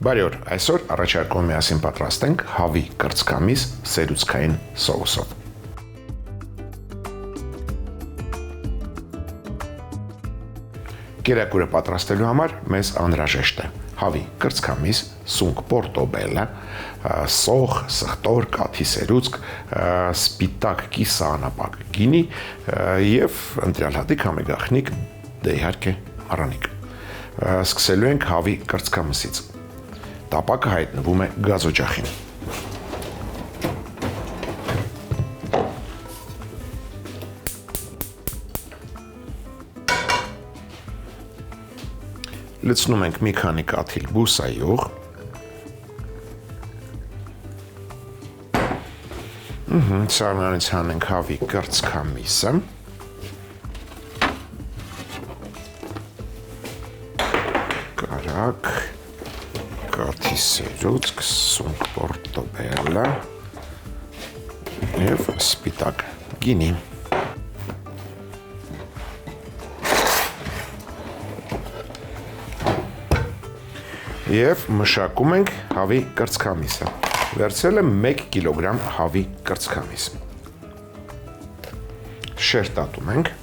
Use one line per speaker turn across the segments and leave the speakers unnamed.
Բարի օր, այսօր առաջարկում միասին պատրաստենք հավի կրծքամիս սերուցքային սոուսով։ Կերակուրը պատրաստելու համար մեզ անհրաժեշտ է հավի կրծքամիս, սունկ պորտոբելը, սոխ, սխտոր, կաթի սերուցք, սպիտակ կիսաանապակ գինի եւ ընտրյալ հատիկ համեգախնիկ, դե իհարկե առանիկ։ Սկսելու ենք հավի կրծքամսից։ Տապակը հայտնվում է գազօջախին։ Լցնում ենք մի քանի կաթիլ բուսայուղ։ Սառնանից հանենք հավի կրծքամիսը։ Կարակ, կաթի սերուցք, սունկ պորտոբելը և սպիտակ գինի։ Եվ մշակում ենք հավի կրծքամիսը։ Վերցրել եմ 1 կիլոգրամ հավի կրծքամիս։ Շերտատում ենք։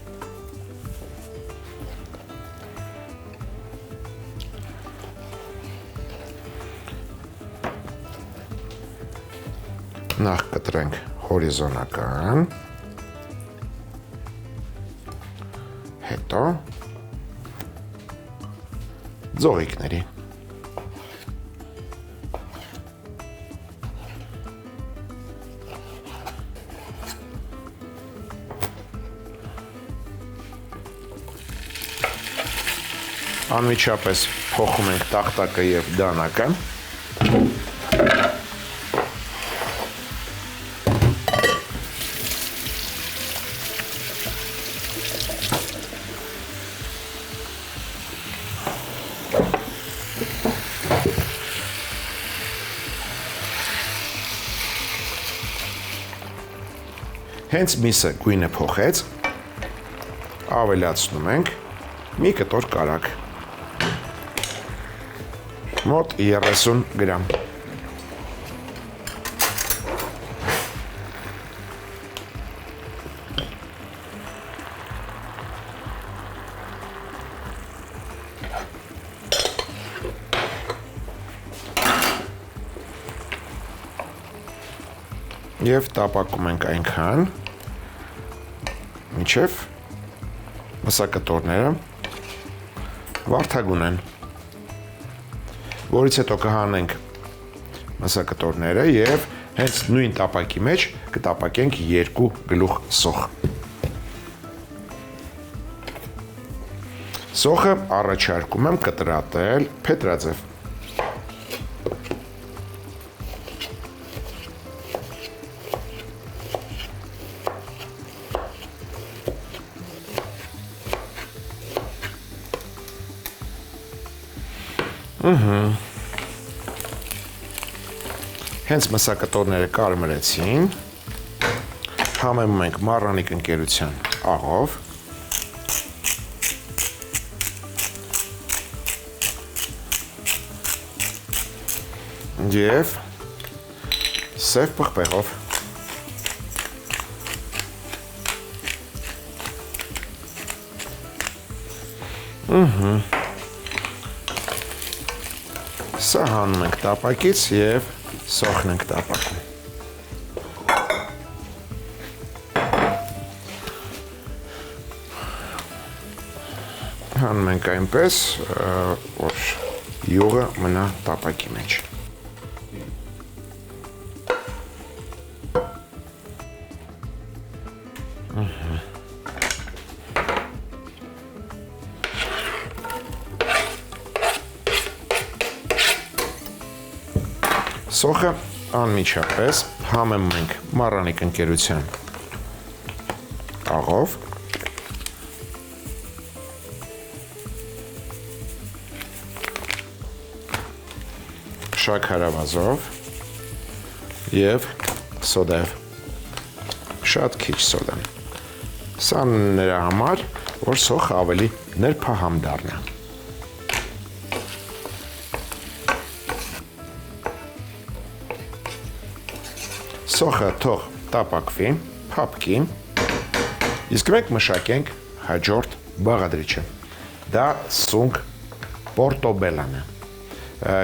Նախ կտրենք հորիզոնական, հետո ձողիկների։ Անմիջապես փոխում ենք տախտակը և դանակը։ Հենց միսը գույնը փոխեց, ավելացնում ենք մի կտոր կարակ, մոտ 30 գրամ։ Եվ տապակում ենք այնքան, մինչև մսակտորները վարդագույն են, որից հետո կհանենք մսակտորները և հենց նույն տապակի մեջ կտապակենք 2 գլուխ սոխ։ Սոխը առաջարկում եմ կտրատել փետրաձև։ Հենց մսակտորները կարմրեցին, համեմում ենք մառանիկ ընկերության աղով և սև պղպեղով։ Սա հանում ենք տապակից և սոխն ենք տապակում։ Հանում ենք այնպես, որ յուղը մնա տապակի մեջ։ Սոխը անմիջապես համեմում ենք մառանիկ ընկերության աղով, շաքարավազով և սոդայով, շատ քիչ սոդա։ Սա նրա համար, որ սոխը ավելի նրբահամ դառնա։ Սոխը թող տապակվի, փափկի, իսկ մենք մշակենք հաջորդ բաղադրիչը։ Դա սունկ պորտոբելան է։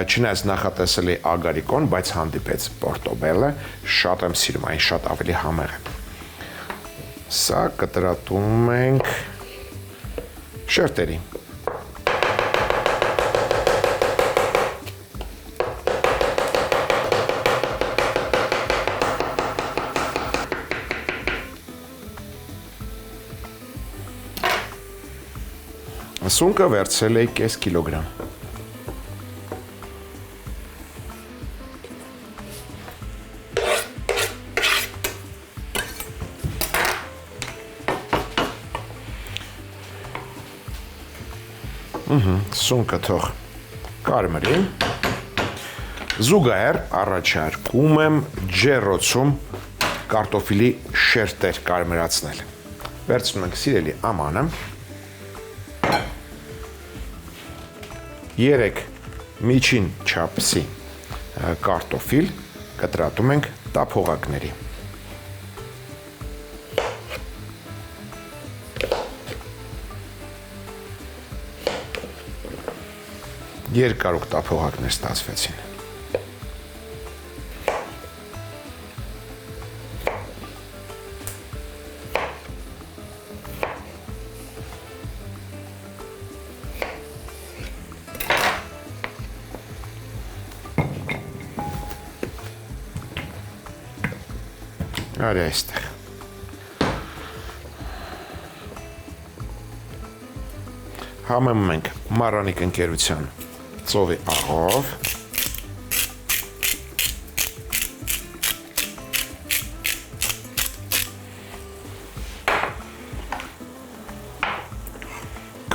Չնայած նախատեսել էի ագարիկոն, բայց հանդիպեց պորտոբելը, շատ եմ սիրում, այն շատ ավելի համեղ է։ Սա կտրատում ենք շերտերի։ Սունկը վերցրել էի կես կիլոգրամ։ Սունկը թող կարմրի։ Զուգահեռ առաջարկում եմ ջեռոցում կարտոֆիլի շերտեր կարմրացնել։ Վերցնում ենք սիրելի ամանը։ 3 միջին չափսի կարտոֆիլ կտրատում ենք տափողակների։ Երկարուկ տափողակներ ստացվեցին։ Արի այստեղ։ Համեմում ենք Մարանիկ ընկերության ծովի աղով,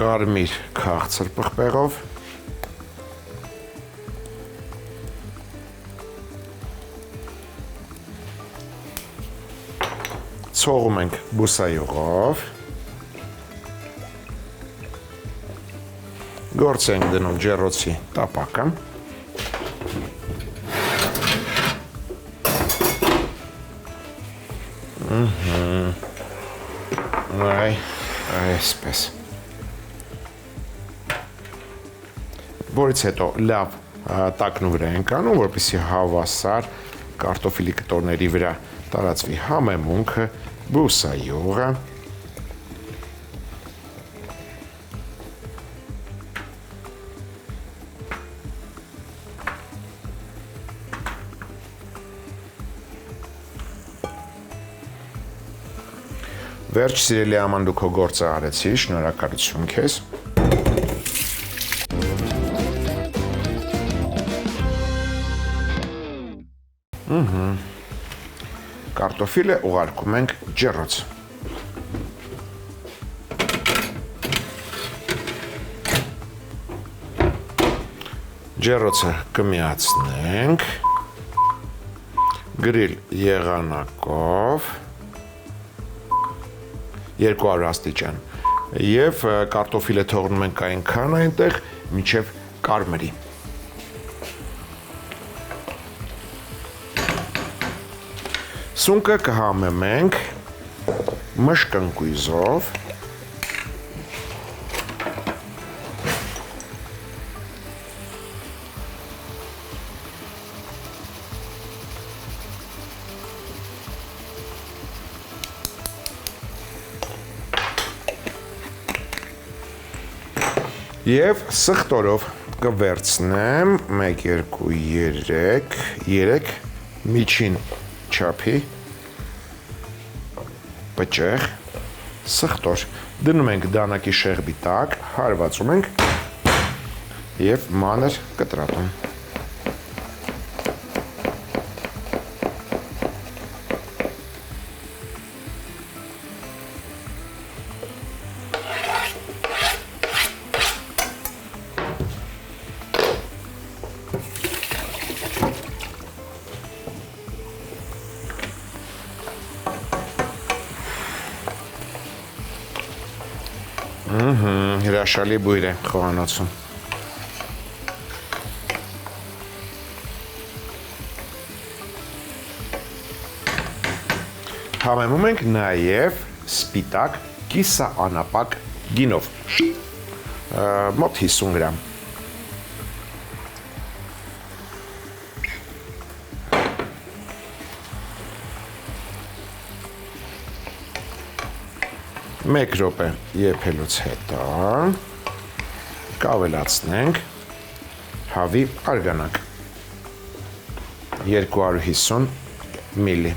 կարմիր քաղցր պղպեղով, ցողում ենք բուսայուղով, գործ ենք դնում ջեռոցի տապակը, այսպես, որից հետո լավ տակնու վրա ենք անում, որպեսզի հավասար կարտոֆիլի կտորների վրա տարածվի համեմունքը, բուսայուղը, Վերջ սիրելի աման դու քո գործը արեցի, շնորհակալություն քեզ։ Կարտոֆիլը ուղարկում ենք ջեռոց։ Ջեռոցը կմիացնենք գրիլ եղանակով 200 աստիճան եւ կարտոֆիլը թողնում ենք այնքան այնտեղ մինչեւ կարմրի։ Սունկը կհամեմենք մշկընկույզով Եվ սխտորով կվերցնեմ 1, 2, 3 միջին չափի պճեղ սխտոր։ Դնում ենք դանակի շեղբի տակ, հարվածում ենք և մանր կտրատում։ Հրաշալի բույր է խոհանոցում։ Համեմում ենք նաև սպիտակ կիսաանապակ գինով, մոտ 50 գրամ։ Մեկ րոպե եփելուց հետո կավելացնենք հավի արգանակ 250 մլ։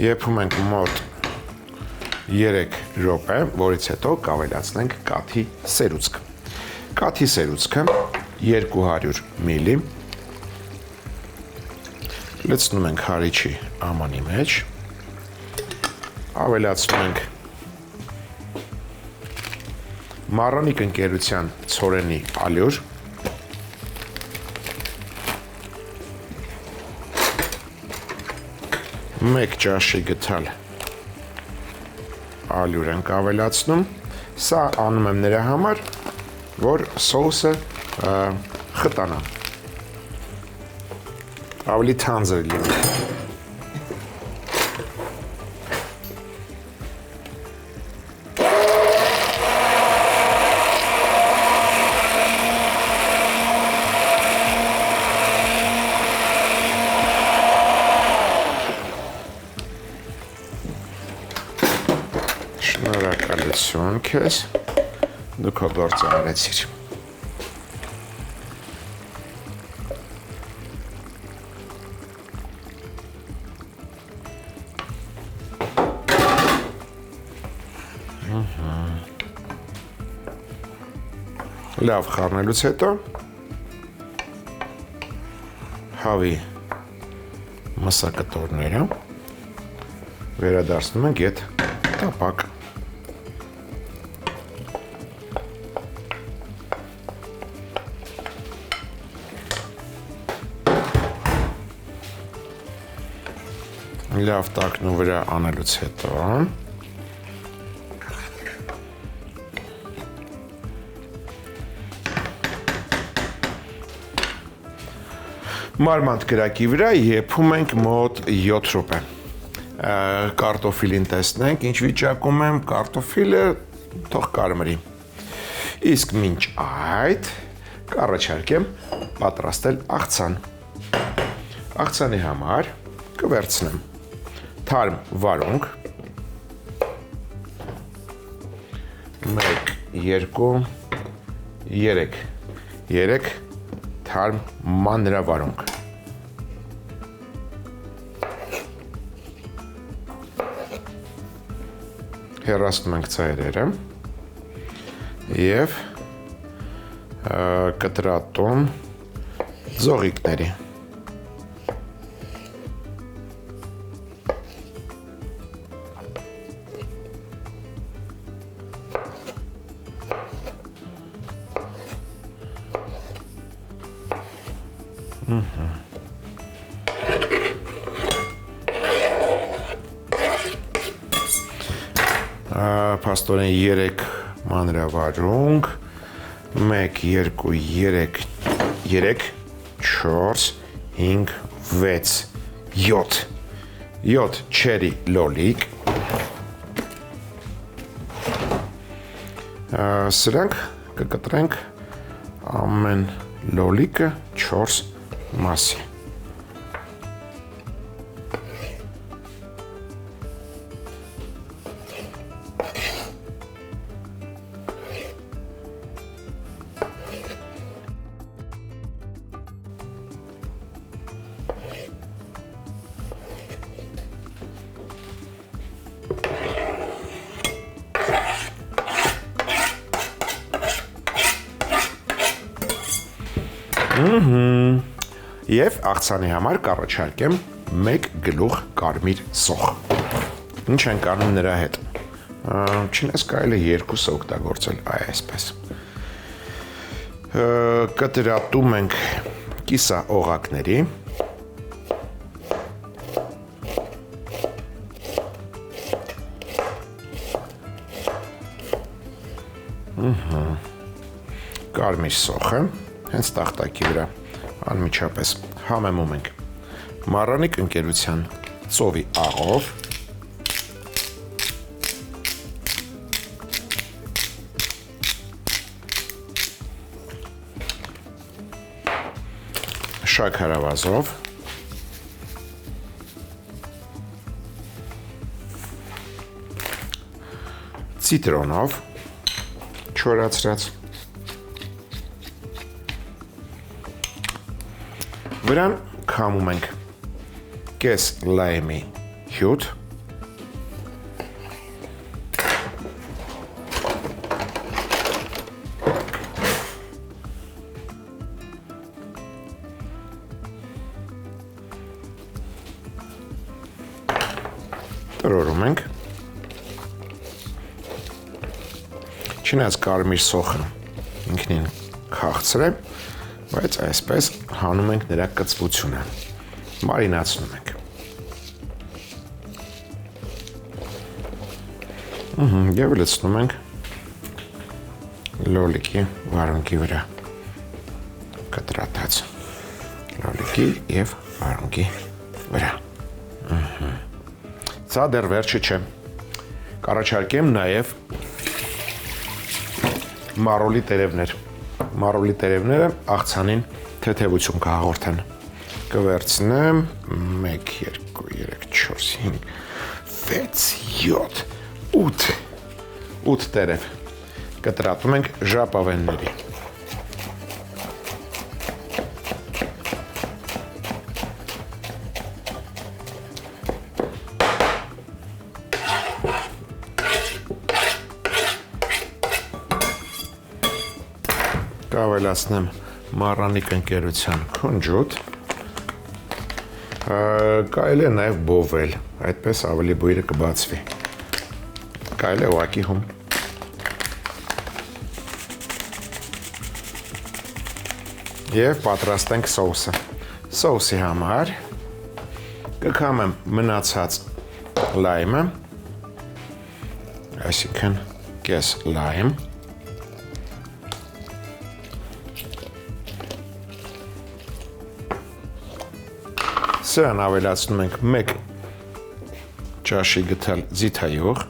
Եփում ենք մոտ 3 րոպե, որից հետո կավելացնենք կաթի սերուցք։ Կաթի սերուցքը 200 մլ։ Լցնում ենք հարիչի ամանի մեջ, ավելացնում ենք մառանիկ ընկերության ցորենի ալյուր, մեկ ճաշի գթալ ալյուր ենք ավելացնում, սա անում եմ նրա համար, որ սոուսը խտանա, ավելի թանձր լինի։ Շնորհակալություն քեզ, դու քո գործը արեցիր։ Լավ խառնելուց հետո հավի մսակտորները վերադարձնում ենք այդ տապակ։ Լավ տակնու վրա անելուց հետո մարմանդ կրակի վրա եփում ենք մոտ 7 րոպե։ Կարտոֆիլին տեսնենք, ինչ վիճակում եմ, կարտոֆիլը թող կարմրի։ Իսկ մինչ այդ կառաջարկեմ պատրաստել աղցան։ Աղցանի համար կվերցնեմ թարմ վարունգ, 1, 2, 3 թարմ մանրավարունգ, հեռացնում ենք ծայրերը և կտրատում ձողիկների։ Փաստորեն 3 մանրավարունգ, 1, 2, 3, 4, 5, 6, 7 չերի լոլիկ, սրանք կկտրենք ամեն լոլիկը 4 մասի։ Եվ աղցանի համար կառաջարկեմ 1 գլուխ կարմիր սոխ։ Ինչ ենք անում նրա հետ։ Չնայած կարելի է 2-ը օգտագործել այսպես։ Կտրատում ենք կիսա օղակների։ Կարմիր սոխը, հենց տախտակի վրա անմիջապես համեմում ենք մառանիկ ընկերության ծովի աղով, շաքարավազով, ցիտրոնով չորացրած, վրան քամում ենք կես լայմի հյութ, տրորում ենք, չնայած կարմիր սոխը ինքնին քաղցր է, բայց այսպես հանում ենք նրա կծվությունը, մարինացնում ենք։ Եվ լցնում ենք լոլիկի վարունգի վրա, կտրատած լոլիկի և վարունգի վրա։ Սա դեռ վերջը չէ, կառաջարկեմ նաև մարոլի տերևներ։ Մարոլի տերևները աղցանին թեթևություն կհաղորդեն։ Կվերցնեմ 1, 2, 3, 4, 5, 6, 7, 8 տերև։ Կտրատում ենք ժապավենների։ Կավելացնեմ մառանիկ ընկերության քունջուտ, կարելի է նաև բովել, այդպես ավելի բույրը կբացվի, կարելի է ուղղակի հում։ Եվ պատրաստենք սոուսը։ Սոուսի համար կքամեմ մնացած լայմը, այսինքն կես լայմ, սրան ավելացնում ենք 1 ճաշի գթալ ձիթայուղ,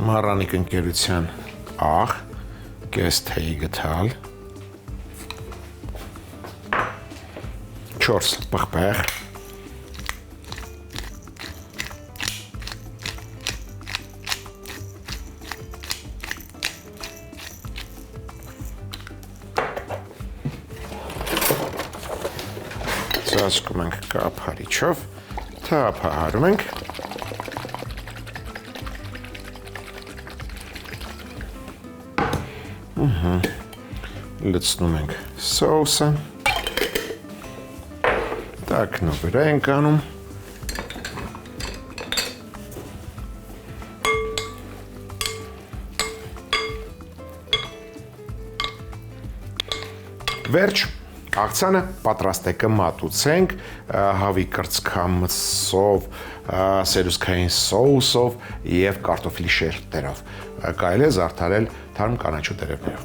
մառանիկ ընկերության աղ, կես թեյի գթալ, 4 պղպեղ, ծածկում ենք կափարիչով, թափահարում ենք, լցնում ենք սոուսը, տակնու վրա ենք անում, վերջ, աղցանը պատրաստ է, կմատուցենք հավի կրծքամսով, սերուսքային սոուսով և կարտոֆիլի շերտերով, կարելի է զարդարել թարմ կանաչու տերևներով։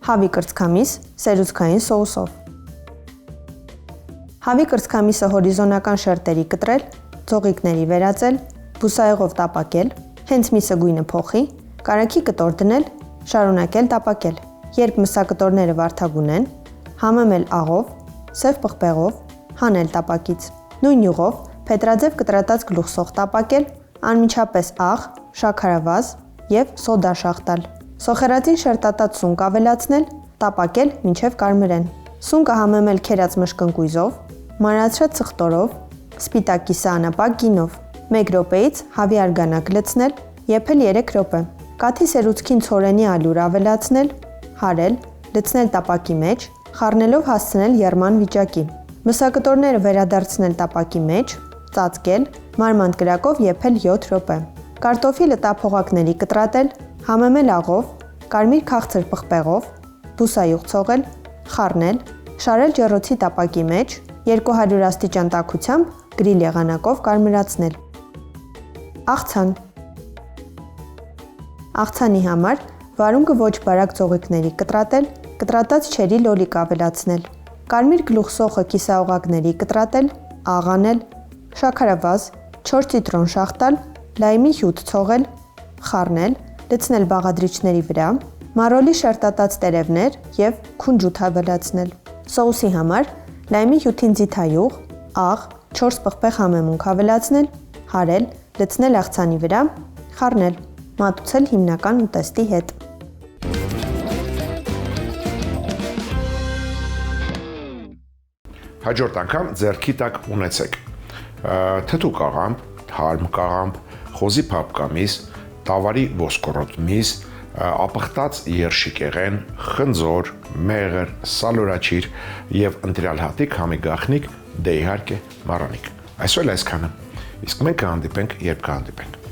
Հավի կրծքամիս սերուցքային սոուսով։ Հավի կրծքամիսը հորիզոնական շերտերի կտրել, ձողիկների վերածել, բուսաեղով տապակել, հենց միսը գույնը փոխի, կարագի կտոր դնել, շարունակել տապակել։ Երբ մսակտորները վարդագույն են, համեմել աղով, սև պղպեղով, հանել տապակից։ Նույն յուղով փետրաձև կտրատած գլուխսող տապակել, անմիջապես աղ, շաքարավազ և սոդա շաղտալ։ Սոխերածին շերտատած սունկ ավելացնել, տապակել մինչև կարմրեն։ Սունկը համեմել քերած մշկընկույզով, մանրացրած սխտորով, սպիտակ կիսաանապակ գինով։ 1 րոպեից հավի արգանակ լցնել, եփել 3 րոպե։ Կաթի սերուցքին ցորենի ալյուր ավելացնել, հարել, լցնել տապակի մեջ, խառնելով հասցնել եռման վիճակի։ Մսակտորները վերադարձնել տապակի մեջ, ծածկել, մարմանդ կրակով եփել 7 րոպե։ Կարտոֆիլը տափողակների կտրատել, համեմել աղով, կարմիր քաղցր պղպեղով, բուսայուղ ցողել, խառնել, շարել ջեռոցի տապակի մեջ, 200 աստիճան տաքությամբ գրիլ եղանակով կարմրացնել։ Աղցան։ Աղցանի համար վարունգը ոչ բարակ ծողիկների կտրատել, կտրատած չերի լոլիկ ավելացնել, կարմիր գլուխսոխը կիսաօղակների կտրատել, աղանել, շաքարավազ, 4 ցիտրոն շաղ տալ, լայմի հյութ ցողել, խառնել, լցնել բաղադրիչների վրա, մարոլի շերտատած տերևներ և քունջութ ավելացնել։ Սոուսի համար լայմի հյութին ձիթայուղ, աղ, 4 պղպեղ համեմունք ավելացնել, հարել, լցնել աղցանի վրա, խառնել, մատուցել հիմնական ուտեստի հետ։
Հաջորդ անգամ ձեռքի տակ ունեցեք թթու կաղամբ, թարմ կաղամբ, խոզի փափկամիս, տավարի ոսկորոտ միս, ապխտած երշիկեղեն, խնձոր, մեղր, սալորաչիր եւ ընտրյալ հատիկ համի գաղտնիք, դե իհարկե մառանիկ։ Այսօր այսքանը։ Իսկ մենք կհանդիպենք, երբ կհանդիպենք։